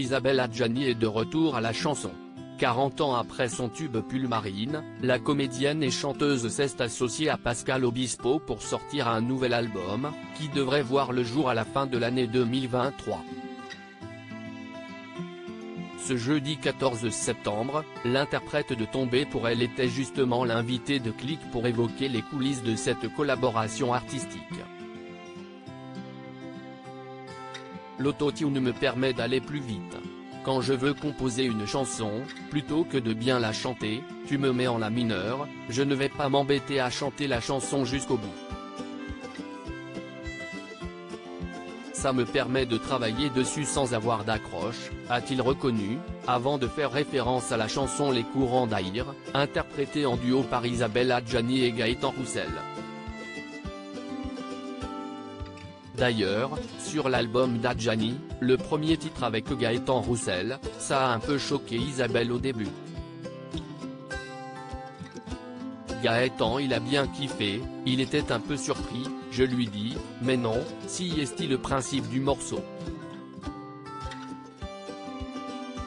Isabelle Adjani est de retour à la chanson. 40 ans après son tube Pull Marine, la comédienne et chanteuse s'est associée à Pascal Obispo pour sortir un nouvel album, qui devrait voir le jour à la fin de l'année 2023. Ce jeudi 14 septembre, l'interprète de Tombé pour elle était justement l'invité de Click pour évoquer les coulisses de cette collaboration artistique. L'autotune me permet d'aller plus vite. Quand je veux composer une chanson, plutôt que de bien la chanter, tu me mets en la mineur, je ne vais pas m'embêter à chanter la chanson jusqu'au bout. Ça me permet de travailler dessus sans avoir d'accroche, a-t-il reconnu, avant de faire référence à la chanson Les courants d'Aïr, interprétée en duo par Isabelle Adjani et Gaëtan Roussel. D'ailleurs, sur l'album d'Adjani, le premier titre avec Gaëtan Roussel, ça a un peu choqué Isabelle au début. Gaëtan il a bien kiffé, il était un peu surpris, je lui dis, mais non, si est-il le principe du morceau.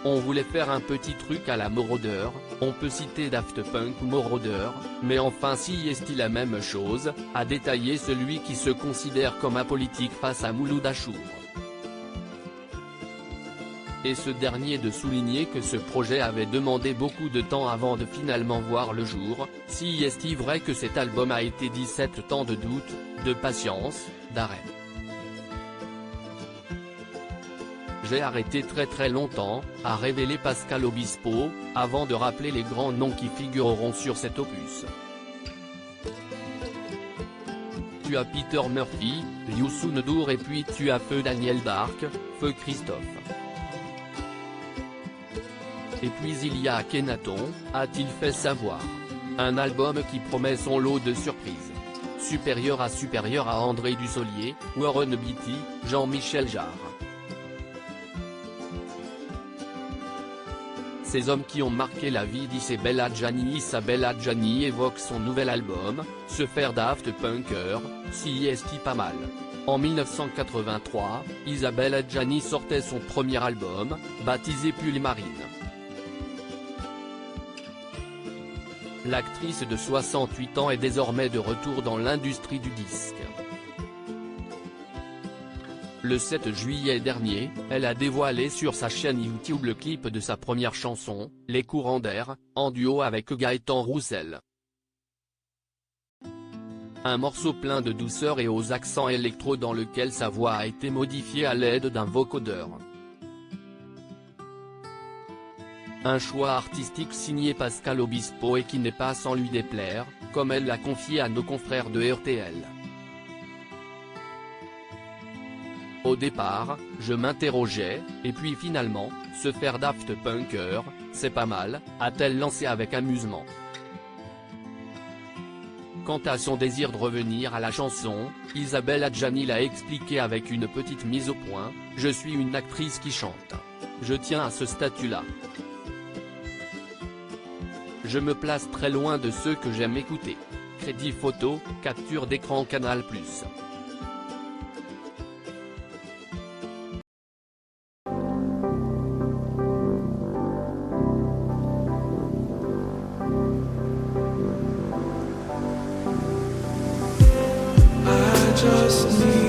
On voulait faire un petit truc à la Moroder, on peut citer Daft Punk ou Moroder, mais enfin si est-il la même chose, a détaillé celui qui se considère comme apolitique face à Mouloud Achour. Et ce dernier de souligner que ce projet avait demandé beaucoup de temps avant de finalement voir le jour, si est-il vrai que cet album a été 17 ans de doute, de patience, d'arrêt. J'ai arrêté très longtemps, a révélé Pascal Obispo, avant de rappeler les grands noms qui figureront sur cet opus. Tu as Peter Murphy, Youssou N'Dour et puis tu as Feu Daniel Dark, Feu Christophe. Et puis il y a Akhenaton, a-t-il fait savoir. Un album qui promet son lot de surprises. Supérieur à André Dussolier, Warren Beatty, Jean-Michel Jarre. Ces hommes qui ont marqué la vie d'Isabelle Adjani. Isabelle Adjani évoque son nouvel album, se faire Daft Punker, si est-il pas mal. En 1983, Isabelle Adjani sortait son premier album, baptisé Pull Marine. L'actrice de 68 ans est désormais de retour dans l'industrie du disque. Le 7 juillet dernier, elle a dévoilé sur sa chaîne YouTube le clip de sa première chanson, Les courants d'air, en duo avec Gaëtan Roussel. Un morceau plein de douceur et aux accents électro dans lequel sa voix a été modifiée à l'aide d'un vocodeur. Un choix artistique signé Pascal Obispo et qui n'est pas sans lui déplaire, comme elle l'a confié à nos confrères de RTL. Au départ, je m'interrogeais, et puis finalement, se faire Daft Punker, c'est pas mal, a-t-elle lancé avec amusement. Quant à son désir de revenir à la chanson, Isabelle Adjani l'a expliqué avec une petite mise au point, je suis une actrice qui chante. Je tiens à ce statut-là. Je me place très loin de ceux que j'aime écouter. Crédit photo, capture d'écran Canal+. Just need